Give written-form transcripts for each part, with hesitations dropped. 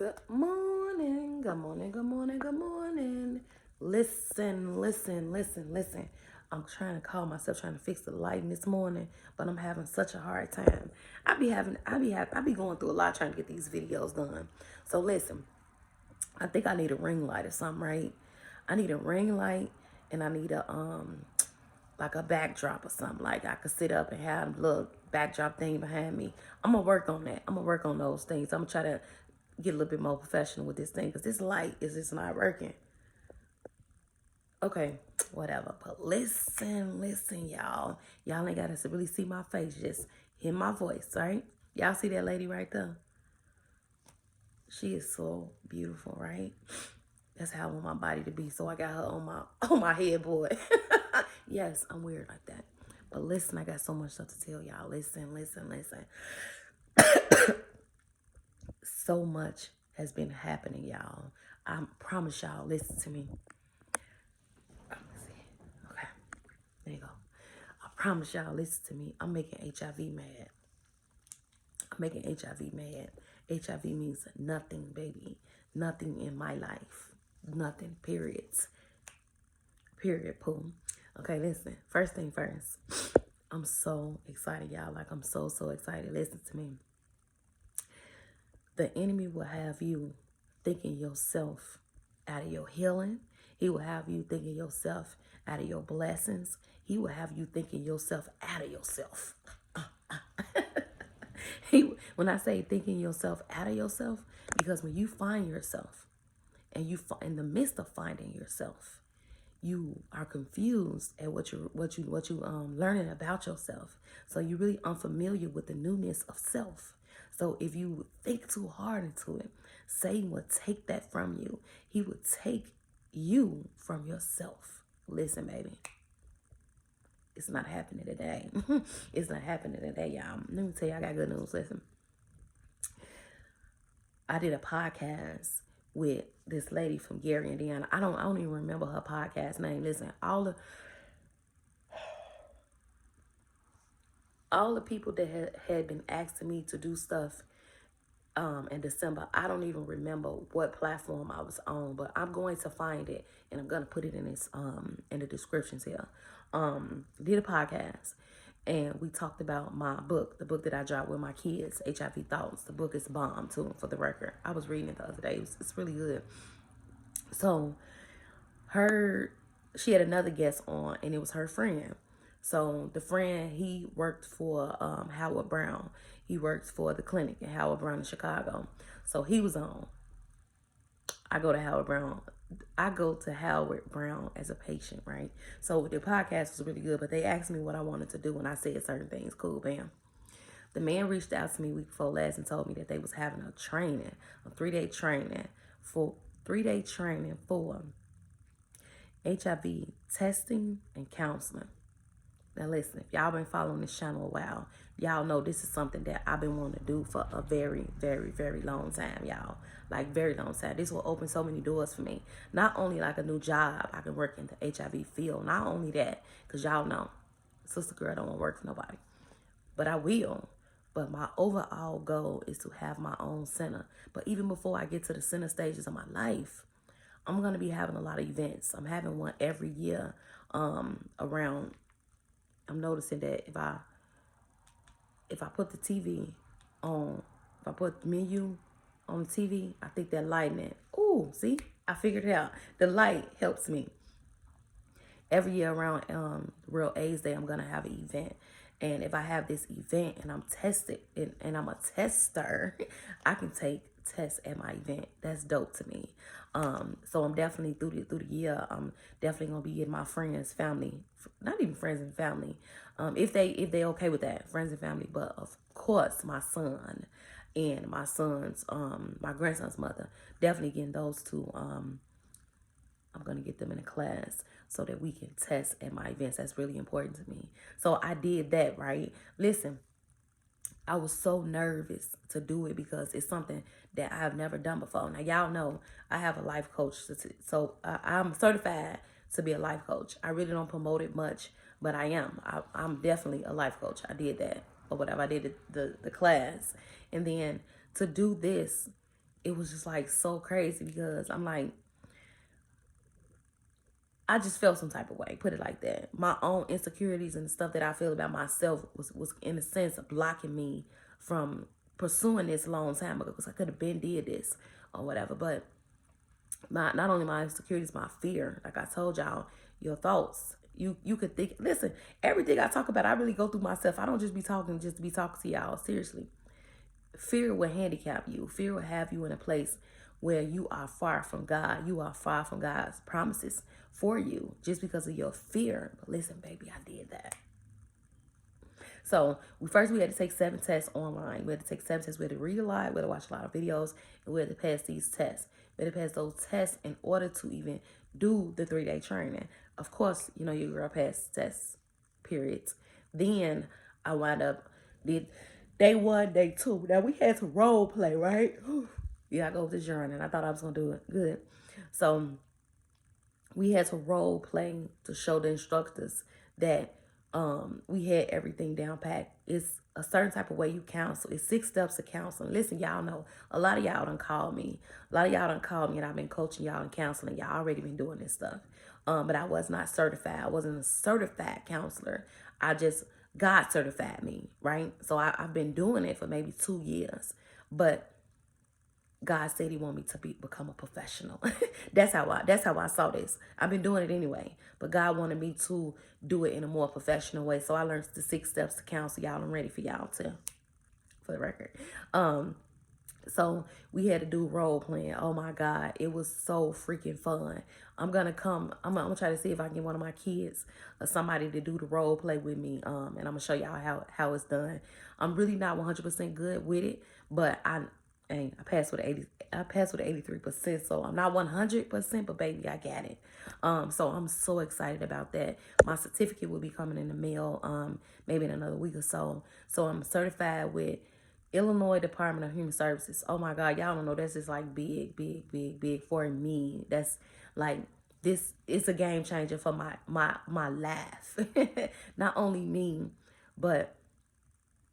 Good morning, good morning, good morning, good morning. Listen. I'm trying to call myself trying to fix the lighting this morning, but I'm having such a hard time. I be going through a lot trying to get these videos done. So listen, I think I need a ring light or something, right? I need a ring light and I need a like a backdrop or something. Like I could sit up and have a little backdrop thing behind me. I'm gonna work on that. I'm gonna work on those things. I'm gonna try to get a little bit more professional with this thing because this light is just not working. Okay, whatever. But listen, y'all. Y'all ain't gotta really see my face. Just hear my voice, right? Y'all see that lady right there? She is so beautiful, right? That's how I want my body to be. So I got her on my headboard. Yes, I'm weird like that. But listen, I got so much stuff to tell y'all. Listen. So much has been happening, y'all. I promise y'all, listen to me. Let's see. Okay, there you go. I promise y'all, listen to me. I'm making HIV mad. HIV means nothing, baby. Nothing in my life. Nothing, periods. Period, poo. Okay, listen. First thing first. I'm so excited, y'all. Like, I'm so excited. Listen to me. The enemy will have you thinking yourself out of your healing. He will have you thinking yourself out of your blessings. He will have you thinking yourself out of yourself. When I say thinking yourself out of yourself, because when you find yourself and you in the midst of finding yourself, you are confused at what you learning about yourself. So you're really unfamiliar with the newness of self. So if you think too hard into it, Satan will take that from you. He will take you from yourself. Listen, baby. It's not happening today. It's not happening today, y'all. Let me tell you, I got good news. Listen. I did a podcast with this lady from Gary, Indiana. I don't even remember her podcast name. Listen, all the people that had been asking me to do stuff in December, I don't even remember what platform I was on, but I'm going to find it and I'm gonna put it in this in the descriptions here. Did a podcast and we talked about my book, the book that I dropped with my kids, HIV Thoughts. The book is bomb too, for the record. I was reading it the other day. It's really good. So she had another guest on and it was her friend. So the friend, he worked for Howard Brown. He works for the clinic in Howard Brown in Chicago. So he was on. I go to Howard Brown as a patient, right? So the podcast was really good, but they asked me what I wanted to do and I said certain things. Cool, bam. The man reached out to me week before last and told me that they was having a 3-day training for HIV testing and counseling. Now listen, if y'all been following this channel a while, y'all know this is something that I've been wanting to do for a very, very, very long time, y'all. Like, very long time. This will open so many doors for me. Not only like a new job, I can work in the HIV field. Not only that, because y'all know, sister girl don't want to work for nobody. But I will. But my overall goal is to have my own center. But even before I get to the center stages of my life, I'm going to be having a lot of events. I'm having one every year around. I'm noticing that if I put the TV on, if I put the menu on the TV, I think that lighting. Ooh, see, I figured it out. The light helps me. Every year around Real AIDS Day, I'm gonna have an event, and if I have this event and I'm tested and I'm a tester, I can take tests at my event. That's dope to me. So I'm definitely through the year. I'm definitely gonna be getting my friends, family, not even friends and family, if they okay with that, friends and family. But of course, my son and my son's my grandson's mother, definitely getting those two. I'm going to get them in a class so that we can test at my events. That's really important to me. So I did that, right? Listen, I was so nervous to do it because it's something that I've never done before. Now, y'all know I have a life coach. So I'm certified to be a life coach. I really don't promote it much, but I am. I'm definitely a life coach. I did that or whatever. I did the class. And then to do this, it was just like so crazy because I'm like, I just felt some type of way, put it like that. My own insecurities and the stuff that I feel about myself was in a sense blocking me from pursuing this a long time ago because I could have been did this or whatever. But my not only my insecurities, my fear, like I told y'all, your thoughts. You could think, listen, everything I talk about, I really go through myself. I don't just be talking just to be talking to y'all. Seriously. Fear will handicap you. Fear will have you in a place where you are far from God. You are far from God's promises for you just because of your fear. But listen, baby, I did that. So we had to take 7 tests online. We had to take 7 tests. We had to read a lot. We had to watch a lot of videos. And we had to pass these tests. We had to pass those tests in order to even do the 3-day training. Of course, you know, your girl passed tests, periods. Then I wound up, did day 1, day 2. Now we had to role play, right? Yeah, I go with the journey and I thought I was going to do it good. So we had to role play to show the instructors that we had everything down packed. It's a certain type of way you counsel. It's 6 steps of counseling. Listen, y'all know a lot of y'all done called me. A lot of y'all done called me and I've been coaching y'all and counseling. Y'all already been doing this stuff. But I was not certified. I wasn't a certified counselor. I just, God certified me, right? So I've been doing it for maybe 2 years. But God said he wanted me to become a professional. That's how I saw this. I've been doing it anyway, but God wanted me to do it in a more professional way. So I learned the 6 steps to counsel y'all. I'm ready for y'all too, for the record. So we had to do role playing. Oh my God, it was so freaking fun. I'm gonna try to see if I can get one of my kids or somebody to do the role play with me. And I'm gonna show y'all how it's done. I'm really not 100% good with it, but I passed with 83%. So I'm not 100%, but baby, I got it. So I'm so excited about that. My certificate will be coming in the mail, maybe in another week or so. So I'm certified with Illinois Department of Human Services. Oh my God, y'all don't know, that's just like big for me. That's like, this is a game changer for my life. Not only me, but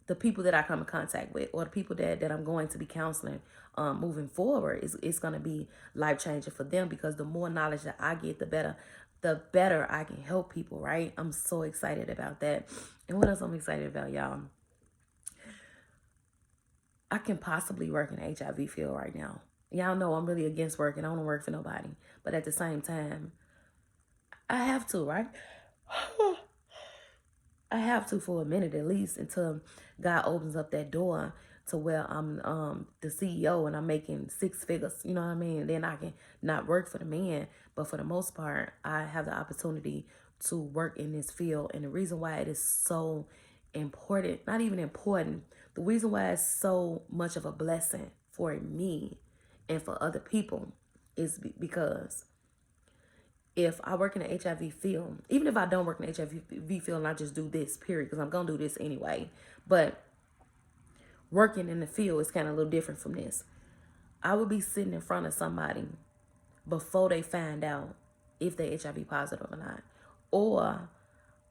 the people that I come in contact with, or the people that I'm going to be counseling moving forward, it's going to be life changing for them, because the more knowledge that I get, the better I can help people, right? I'm so excited about that. And what else I'm excited about, y'all? I can possibly work in the HIV field right now. Y'all know I'm really against working. I don't work for nobody. But at the same time, I have to, right? I have to for a minute at least, until God opens up that door to where I'm the CEO and I'm making 6 figures. You know what I mean? Then I can not work for the man, but for the most part, I have the opportunity to work in this field. And the reason why it is so important, not even important, the reason why it's so much of a blessing for me and for other people is because if I work in the HIV field, even if I don't work in the HIV field and I just do this, period, because I'm going to do this anyway, but working in the field is kind of a little different from this. I would be sitting in front of somebody before they find out if they're HIV positive or not. Or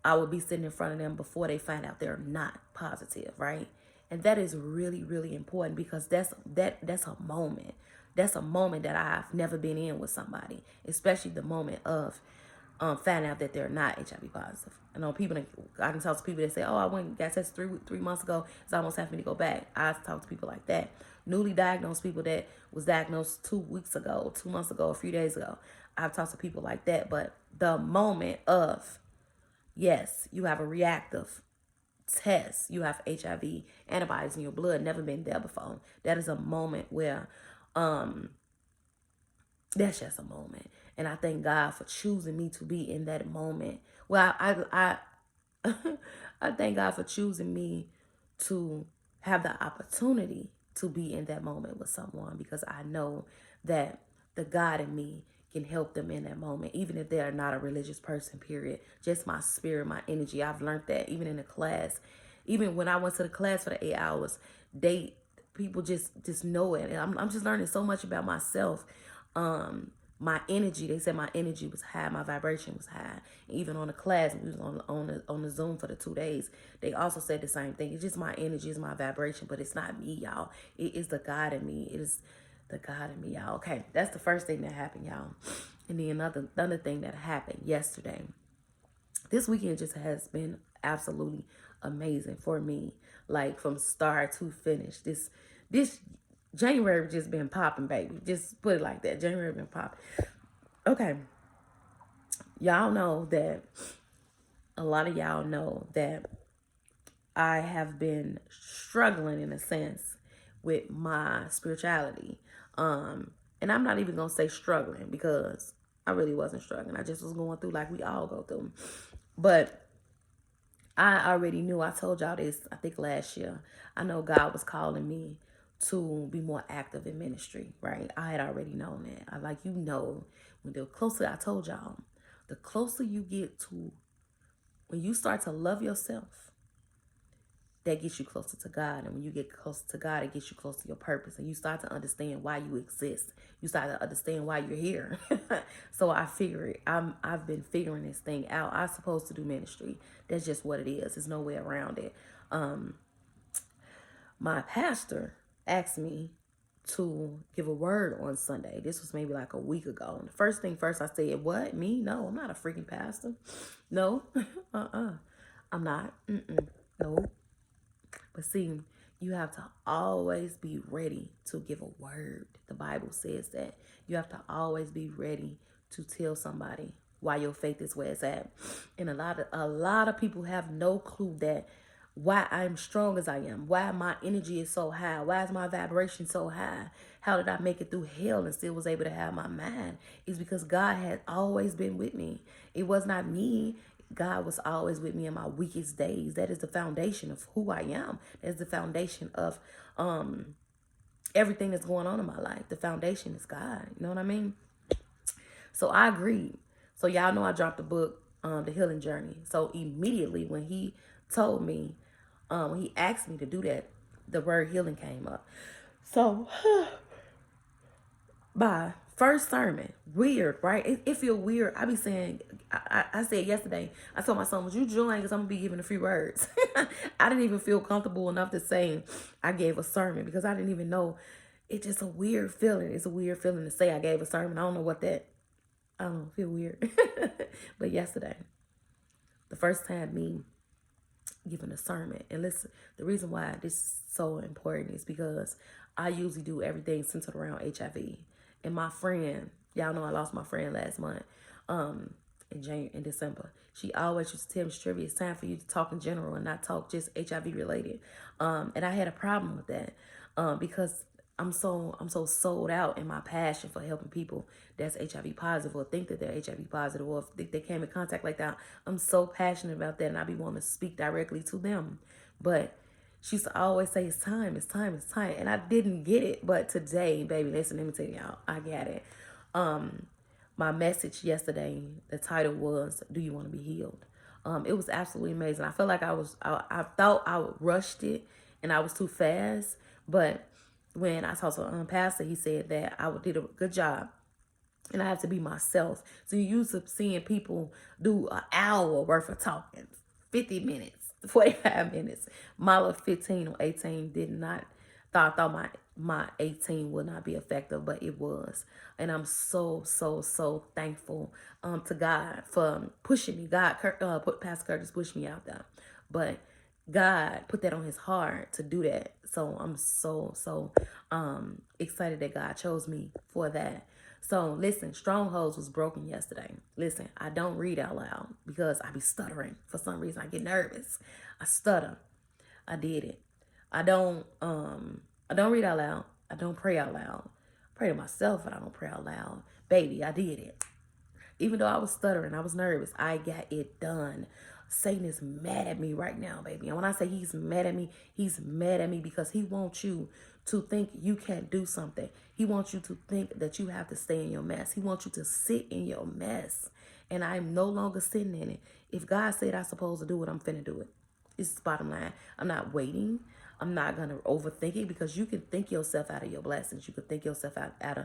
I would be sitting in front of them before they find out they're not positive, right? And that is really, really important, because that's a moment. That's a moment that I've never been in with somebody, especially the moment of finding out that they're not HIV positive. I know I can talk to people that say, oh, I went and got tested 3 months ago. It's almost time for me to go back. I talk to people like that. Newly diagnosed people that was diagnosed 2 weeks ago, 2 months ago, a few days ago. I've talked to people like that. But the moment of, yes, you have a reactive test, you have HIV antibodies in your blood, never been there before. That is a moment where that's just a moment. And I thank God for choosing me to be in that moment. Well, I I thank God for choosing me to have the opportunity to be in that moment with someone, because I know that the God in me can help them in that moment, even if they are not a religious person, period. Just my spirit, my energy. I've learned that even in the class. Even when I went to the class for the 8 hours, people just know it. And I'm just learning so much about myself. My energy, they said my energy was high, my vibration was high. Even on the class, we was on the Zoom for the 2 days, they also said the same thing. It's just my energy, it's my vibration, but it's not me, y'all. It is the God in me. It is The God in me, y'all. Okay, that's the first thing that happened, y'all. And then another thing that happened yesterday. This weekend just has been absolutely amazing for me. Like from start to finish. This January just been popping, baby. Just put it like that. January been popping. Okay. Y'all know that a lot of y'all know that I have been struggling in a sense with my spirituality. And I'm not even gonna say struggling because I really wasn't struggling. I just was going through like we all go through. But I already knew, I told y'all this, I think last year. I know God was calling me to be more active in ministry, right? I had already known that. When the closer, I told y'all, the closer you get to, when you start to love yourself, that gets you closer to God. And when you get closer to God, it gets you close to your purpose. And you start to understand why you exist. You start to understand why you're here. So I figure it. I've been figuring this thing out. I'm supposed to do ministry. That's just what it is. There's no way around it. My pastor asked me to give a word on Sunday. This was maybe like a week ago. And the first thing first, I said, what? Me? No, I'm not a freaking pastor. No. I'm not. No. But see, you have to always be ready to give a word. The Bible says that. You have to always be ready to tell somebody why your faith is where it's at. And a lot of people have no clue that why I'm strong as I am, why my energy is so high, why is my vibration so high, how did I make it through hell and still was able to have my mind, is because God had always been with me. It was not me. God was always with me in my weakest days. That is the foundation of who I am. That's the foundation of everything that's going on in my life. The foundation is God. You know what I mean? So I agreed. So y'all know I dropped the book, The Healing Journey. So immediately when he told me, when he asked me to do that, the word healing came up. So my first sermon, weird, right? It feel weird. I be saying, I said yesterday, I told my son, would you join? Because I'm going to be giving a few words. I didn't even feel comfortable enough to say I gave a sermon because I didn't even know. It's just a weird feeling. It's a weird feeling to say I gave a sermon. I don't know what that, I don't know, feel weird. But yesterday, the first time me giving a sermon. And listen, the reason why this is so important is because I usually do everything centered around HIV. And my friend, y'all know I lost my friend last month, in December. She always used to tell me, Trivia, it's time for you to talk in general and not talk just HIV related. And I had a problem with that because I'm so sold out in my passion for helping people that's HIV positive or think that they're HIV positive or if they came in contact like that. I'm so passionate about that and I be wanting to speak directly to them. But she used to always say, it's time, it's time, it's time. And I didn't get it. But today, baby, listen, let me tell y'all, I got it. My message yesterday, the title was, do you want to be healed? It was absolutely amazing. I felt like I thought I rushed it and I was too fast. But when I talked to pastor, he said that I did a good job and I have to be myself. So you used to seeing people do an hour worth of talking, 50 minutes, 45 minutes. My little 15 or 18 did not, thought my 18 would not be effective, but it was. And I'm so thankful to God for pushing me. Pastor Curtis pushed me out there. But God put that on his heart to do that. So I'm so excited that God chose me for that. So listen, Strongholds was broken yesterday. Listen, I don't read out loud because I be stuttering. For some reason, I get nervous. I stutter. I did it. I don't read out loud. I don't pray out loud. I pray to myself, but I don't pray out loud. Baby, I did it. Even though I was stuttering, I was nervous, I got it done. Satan is mad at me right now, baby. And when I say he's mad at me because he wants you to think you can't do something. He wants you to think that you have to stay in your mess. He wants you to sit in your mess. And I'm no longer sitting in it. If God said I'm supposed to do it, I'm finna do it. It's the bottom line. I'm not waiting. I'm not going to overthink it because you can think yourself out of your blessings. You can think yourself out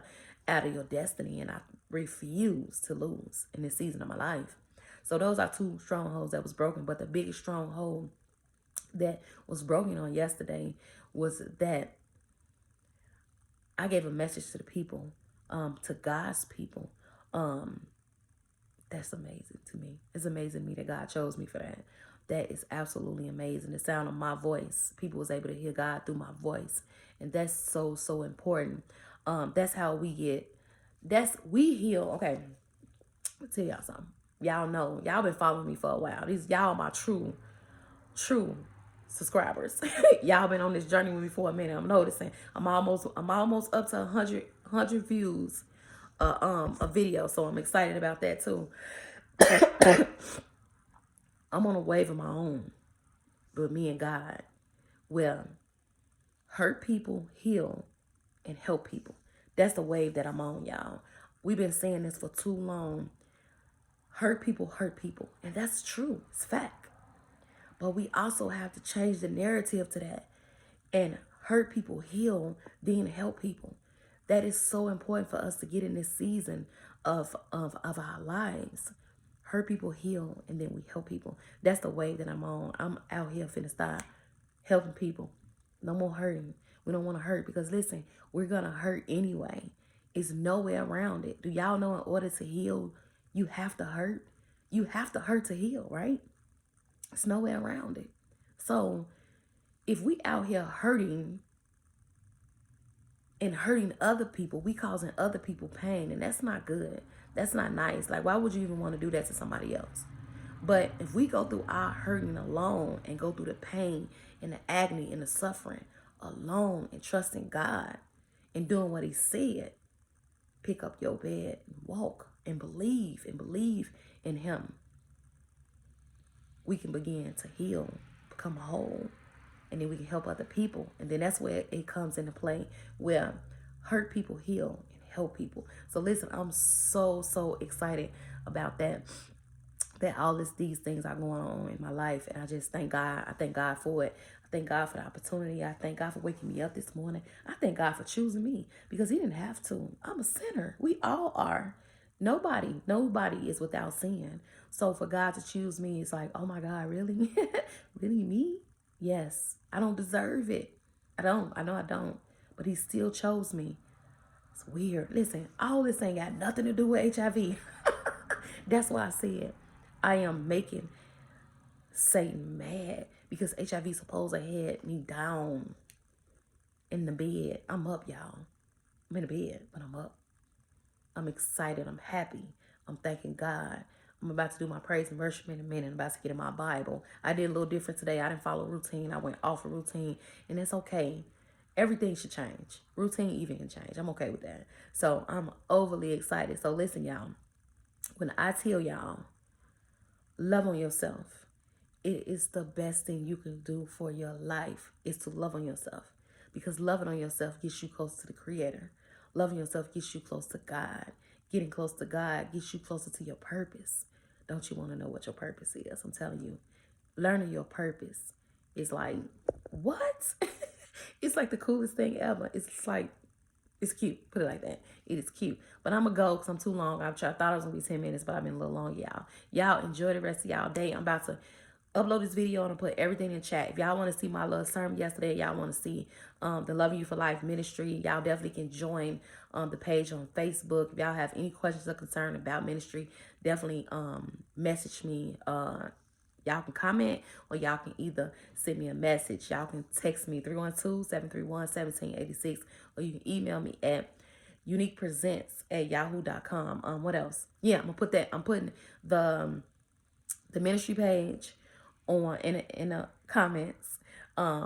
of your destiny. And I refuse to lose in this season of my life. So those are two strongholds that was broken. But the biggest stronghold that was broken on yesterday was that I gave a message to the people, to God's people. That's amazing to me. It's amazing to me that God chose me for that. That is absolutely amazing. The sound of my voice, people was able to hear God through my voice, and that's so, so important. That's how we get. We heal. Okay, I'll tell y'all something. Y'all know, y'all been following me for a while. These y'all my true subscribers. Y'all been on this journey with me for a minute. I'm noticing. I'm almost up to 100 views a video, so I'm excited about that too. I'm on a wave of my own with me and God. Well, hurt people, heal, and help people. That's the wave that I'm on, y'all. We've been saying this for too long. Hurt people, and that's true. It's fact. But we also have to change the narrative to that, and hurt people, heal, then help people. That is so important for us to get in this season of our lives. Hurt people, heal, and then we help people. That's the wave that I'm on. I'm out here finna start helping people. No more hurting. We don't want to hurt because listen, we're going to hurt anyway. It's no way around it. Do y'all know in order to heal, you have to hurt? You have to hurt to heal, right? It's no way around it. So if we out here hurting and hurting other people, we causing other people pain, and that's not good. That's not nice. Like, why would you even want to do that to somebody else? But if we go through our hurting alone and go through the pain and the agony and the suffering alone and trusting God and doing what he said, pick up your bed and walk and believe in him, we can begin to heal, become whole, and then we can help other people. And then that's where it comes into play, where hurt people heal and help people. So listen, I'm so excited about that all these things are going on in my life, and I just thank God. I thank God for it. I thank God for the opportunity. I thank God for waking me up this morning. I thank God for choosing me because he didn't have to. I'm a sinner. We all are. Nobody is without sin. So for God to choose me, it's like, oh my God, really? Really me? Yes. I don't deserve it. I know I don't. But he still chose me. It's weird. Listen, all this ain't got nothing to do with HIV. That's why I said I am making Satan mad because HIV supposed to had me down in the bed. I'm up, y'all. I'm in the bed, but I'm up. I'm excited. I'm happy. I'm thanking God. I'm about to do my praise and worship in a minute. I'm about to get in my Bible. I did a little different today. I didn't follow routine. I went off of routine, and it's okay. Everything should change. Routine even can change. I'm okay with that. So I'm overly excited. So listen, y'all. When I tell y'all, love on yourself, it is the best thing you can do for your life is to love on yourself, because loving on yourself gets you close to the Creator. Loving yourself gets you close to God. Getting close to God gets you closer to your purpose. Don't you want to know what your purpose is? I'm telling you, learning your purpose is like, what? It's like the coolest thing ever. It's like, it's cute. Put it like that. It is cute. But I'm going to go because I'm too long. I thought it was going to be 10 minutes, but I've been a little long, y'all. Y'all enjoy the rest of y'all day. I'm about to upload this video and put everything in chat. If y'all want to see my little sermon yesterday, y'all want to see the Loving You for Life ministry, y'all definitely can join the page on Facebook. If y'all have any questions or concern about ministry, definitely message me. Y'all can comment, or y'all can either send me a message. Y'all can text me 312-731-1786, or you can email me at uniquepresents@yahoo.com. What else? Yeah, I'm putting the ministry page on in the comments,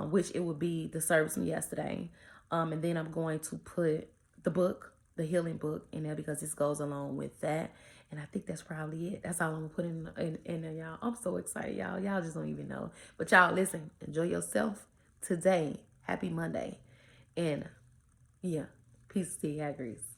which it would be the service from yesterday. And then I'm going to put the book, the healing book, in there because this goes along with that. And I think that's probably it. That's all I'm gonna put in there, y'all. I'm so excited, y'all. Y'all just don't even know. But y'all, listen, enjoy yourself today. Happy Monday. And yeah, peace to you, grease.